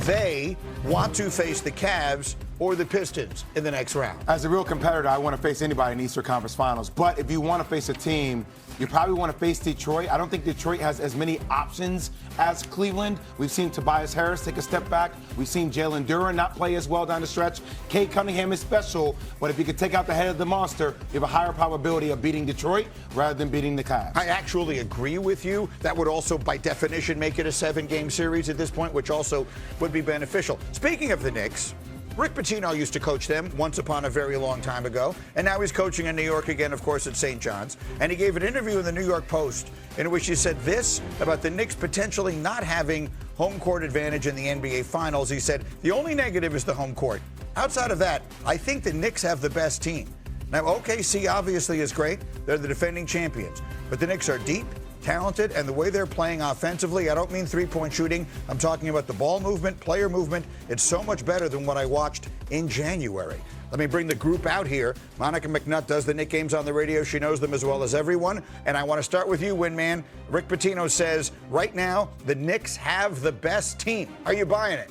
they want to face the Cavs or the Pistons in the next round. As a real competitor, I want to face anybody in the Eastern Conference Finals. But if you want to face a team, you probably want to face Detroit. I don't think Detroit has as many options as Cleveland. We've seen Tobias Harris take a step back. We've seen Jalen Duren not play as well down the stretch. Cade Cunningham is special, but if you could take out the head of the monster, you have a higher probability of beating Detroit rather than beating the Cavs. I actually agree with you. That would also, by definition, make it a 7-game series at this point, which also would be beneficial. Speaking of the Knicks, Rick Pitino used to coach them once upon a very long time ago, and now he's coaching in New York again, of course, at St. John's. And he gave an interview in the New York Post in which he said this about the Knicks potentially not having home court advantage in the NBA Finals. He said, the only negative is the home court. Outside of that, I think the Knicks have the best team. Now, OKC obviously is great. They're the defending champions. But the Knicks are deep, talented, and the way they're playing offensively, I don't mean three-point shooting. I'm talking about the ball movement, player movement. It's so much better than what I watched in January. Let me bring the group out here. Monica McNutt does the Knick games on the radio. She knows them as well as everyone. And I want to start with you, Winman. Rick Pitino says, right now, the Knicks have the best team. Are you buying it?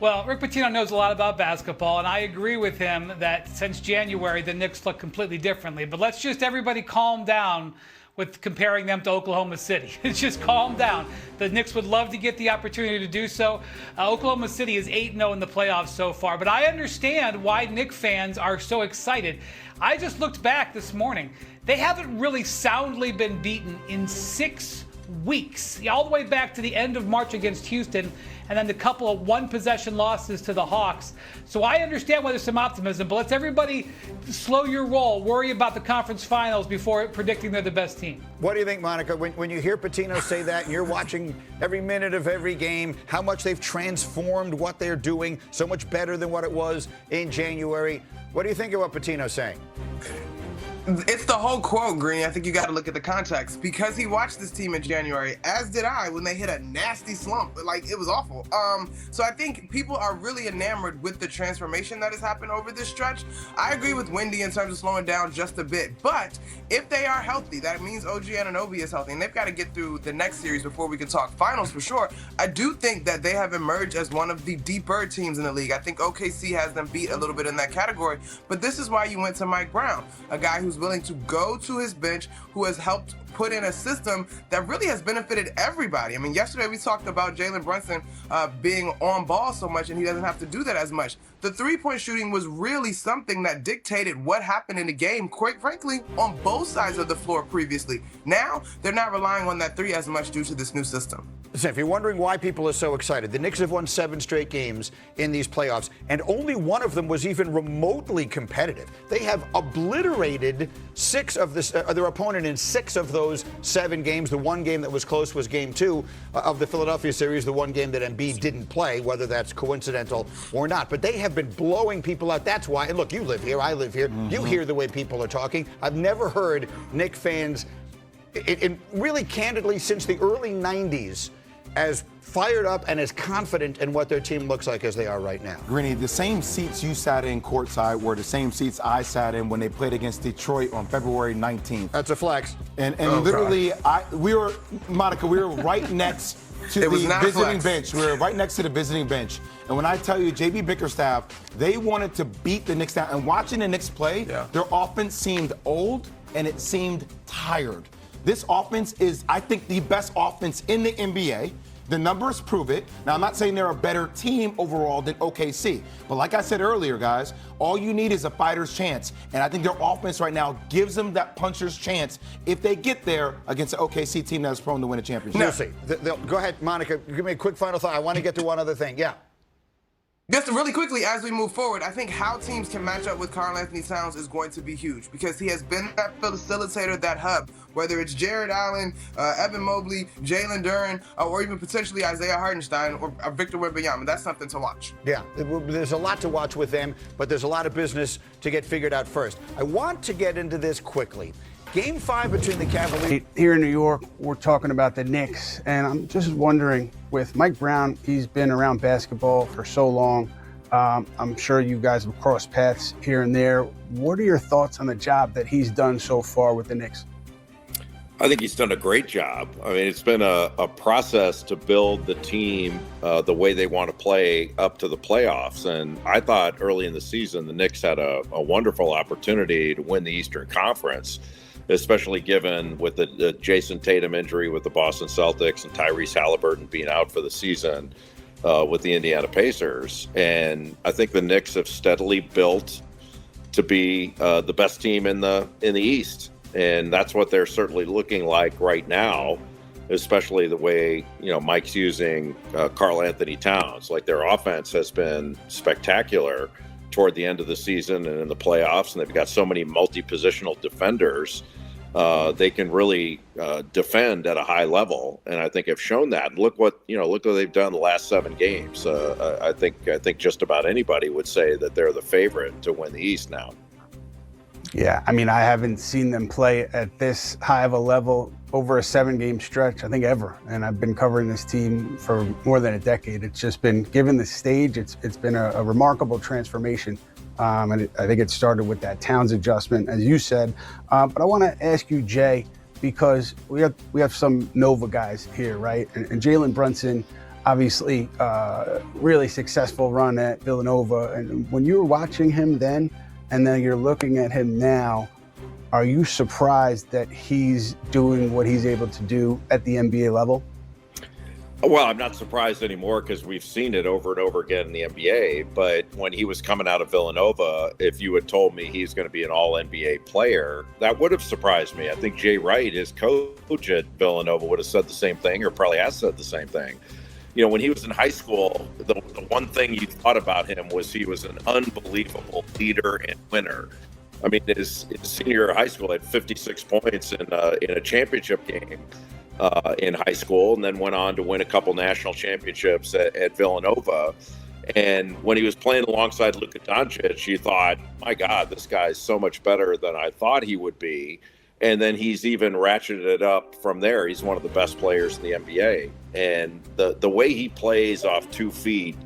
Well, Rick Pitino knows a lot about basketball, and I agree with him that since January, the Knicks look completely differently. But let's just everybody calm down with comparing them to Oklahoma City. It's just calm down. The Knicks would love to get the opportunity to do so. Oklahoma City is 8-0 in the playoffs so far, but I understand why Knicks fans are so excited. I just looked back this morning. They haven't really soundly been beaten in 6 weeks, all the way back to the end of March against Houston, and then the couple of one-possession losses to the Hawks. So I understand why there's some optimism, but let's everybody slow your roll, worry about the conference finals before predicting they're the best team. What do you think, Monica, when you hear Pitino say that, and you're watching every minute of every game, how much they've transformed what they're doing, so much better than what it was in January? What do you think of what Pitino's saying? It's the whole quote, Greeny. I think you got to look at the context, because he watched this team in January, as did I, when they hit a nasty slump. Like, it was awful. So I think people are really enamored with the transformation that has happened over this stretch. I agree with Wendy in terms of slowing down just a bit, but if they are healthy, that means OG Anunoby is healthy, and they've got to get through the next series before we can talk finals for sure. I do think that they have emerged as one of the deeper teams in the league. I think OKC has them beat a little bit in that category, but this is why you went to Mike Brown, a guy who's willing to go to his bench, who has helped put in a system that really has benefited everybody. I mean, yesterday we talked about Jalen Brunson being on ball so much, and he doesn't have to do that as much. The three-point shooting was really something that dictated what happened in the game, quite frankly, on both sides of the floor previously. Now, they're not relying on that three as much due to this new system. Listen, if you're wondering why people are so excited, the Knicks have won 7 straight games in these playoffs, and only one of them was even remotely competitive. They have obliterated 6 of their opponent in 6 of those 7 games. The one game that was close was Game 2 of the Philadelphia series, the one game that Embiid didn't play, whether that's coincidental or not. But they have been blowing people out. That's why, and look, you live here, I live here. You hear the way people are talking. I've never heard Knicks fans, really candidly, since the early 90s, as fired up and as confident in what their team looks like as they are right now. Greeny, the same seats you sat in courtside were the same seats I sat in when they played against Detroit on February 19th. That's a flex. And literally, we were right next to the visiting bench. We were right next to the visiting bench. And when I tell you, JB Bickerstaff, they wanted to beat the Knicks down. And watching the Knicks play, their offense seemed old and it seemed tired. This offense is, I think, the best offense in the NBA. The numbers prove it. Now, I'm not saying they're a better team overall than OKC. But like I said earlier, guys, all you need is a fighter's chance. And I think their offense right now gives them that puncher's chance if they get there against an OKC team that's prone to win a championship. We'll see. Go ahead, Monica. Give me a quick final thought. I want to get to one other thing. Yeah. Just really quickly, as we move forward, I think how teams can match up with Karl-Anthony Towns is going to be huge, because he has been that facilitator, that hub, whether it's Jared Allen, Evan Mobley, Jalen Duren, or even potentially Isaiah Hartenstein or Victor Wembanyama. That's something to watch. Yeah, there's a lot to watch with them, but there's a lot of business to get figured out first. I want to get into this quickly. Game 5 between the Cavaliers. Here in New York, we're talking about the Knicks, and I'm just wondering, with Mike Brown, he's been around basketball for so long. I'm sure you guys have crossed paths here and there. What are your thoughts on the job that he's done so far with the Knicks? I think he's done a great job. I mean, it's been a process to build the team the way they want to play up to the playoffs. And I thought early in the season, the Knicks had a wonderful opportunity to win the Eastern Conference, especially given with the Jason Tatum injury with the Boston Celtics and Tyrese Halliburton being out for the season with the Indiana Pacers. And I think the Knicks have steadily built to be the best team in the East. And that's what they're certainly looking like right now, especially the way, Mike's using Karl Anthony Towns. Like, their offense has been spectacular toward the end of the season and in the playoffs. And they've got so many multi-positional defenders. They can really defend at a high level. And I think have shown that. Look what they've done the last 7 games. I think just about anybody would say that they're the favorite to win the East now. Yeah, I mean, I haven't seen them play at this high of a level over a 7-game stretch, I think, ever. And I've been covering this team for more than a decade. It's just been, given the stage, it's been a remarkable transformation. And I think it started with that Towns adjustment, as you said. But I want to ask you, Jay, because we have some Nova guys here, right? And Jalen Brunson, obviously, really successful run at Villanova. And when you were watching him then, and then you're looking at him now, are you surprised that he's doing what he's able to do at the NBA level? Well, I'm not surprised anymore because we've seen it over and over again in the NBA. But when he was coming out of Villanova, if you had told me he's going to be an all-NBA player, that would have surprised me. I think Jay Wright, his coach at Villanova, would have said the same thing, or probably has said the same thing. When he was in high school, the one thing you thought about him was he was an unbelievable leader and winner. I mean, his senior year of high school had 56 points in a championship game in high school, and then went on to win a couple national championships at Villanova. And when he was playing alongside Luka Doncic, you thought, my God, this guy's so much better than I thought he would be. And then he's even ratcheted it up from there. He's one of the best players in the NBA. And the way he plays off 2 feet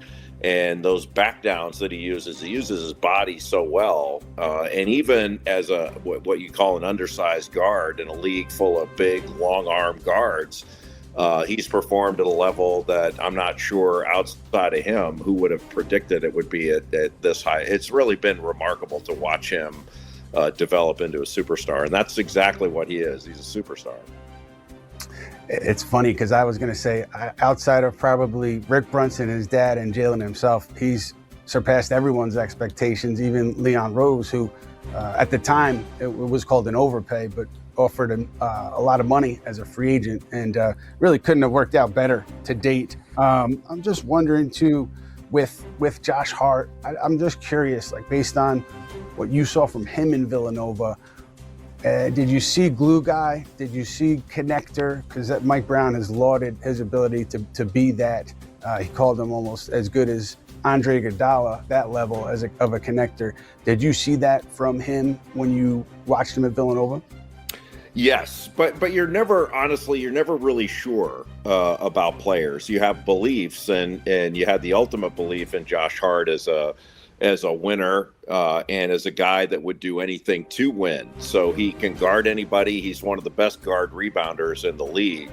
and those back downs that he uses his body so well. And even as what you call an undersized guard in a league full of big, long arm guards, he's performed at a level that I'm not sure outside of him who would have predicted it would be at this high. It's really been remarkable to watch him develop into a superstar, and that's exactly what he is. He's a superstar. It's funny because I was going to say, outside of probably Rick Brunson, his dad, and Jalen himself, he's surpassed everyone's expectations, even Leon Rose, who at the time it was called an overpay, but offered him a lot of money as a free agent, and really couldn't have worked out better to date. I'm just wondering too, with Josh Hart, I'm just curious, like, based on what you saw from him in Villanova, did you see glue guy? Did you see connector? Because Mike Brown has lauded his ability to be that. He called him almost as good as Andre Iguodala, that level of a connector. Did you see that from him when you watched him at Villanova? Yes, but you're never really sure about players. You have beliefs, and you had the ultimate belief in Josh Hart as a winner and as a guy that would do anything to win. So he can guard anybody. He's one of the best guard rebounders in the league,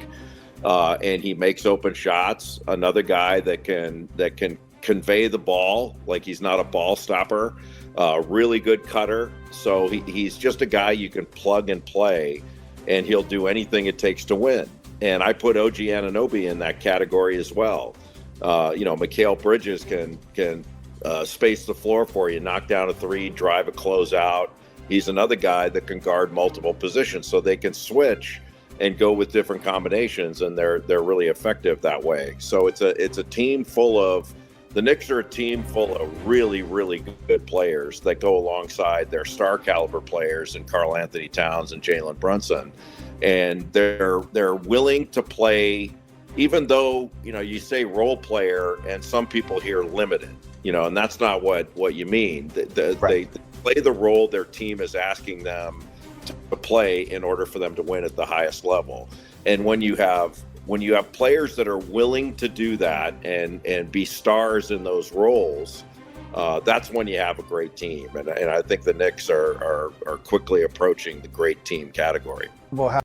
and he makes open shots. Another guy that can convey the ball, like he's not a ball stopper. Really good cutter. So he's just a guy you can plug and play, and he'll do anything it takes to win. And I put OG Anunoby in that category as well. Mikal Bridges can space the floor for you, knock down a three, drive a closeout. He's another guy that can guard multiple positions, so they can switch and go with different combinations, and they're really effective that way. So it's a team full of the Knicks are a team full of really, really good players that go alongside their star caliber players in Karl Anthony Towns and Jalen Brunson, and they're willing to play, even though you say role player, and some people hear limited. And that's not what you mean. Right. They play the role their team is asking them to play in order for them to win at the highest level. And when you have players that are willing to do that and be stars in those roles, that's when you have a great team. And I think the Knicks are quickly approaching the great team category. Well,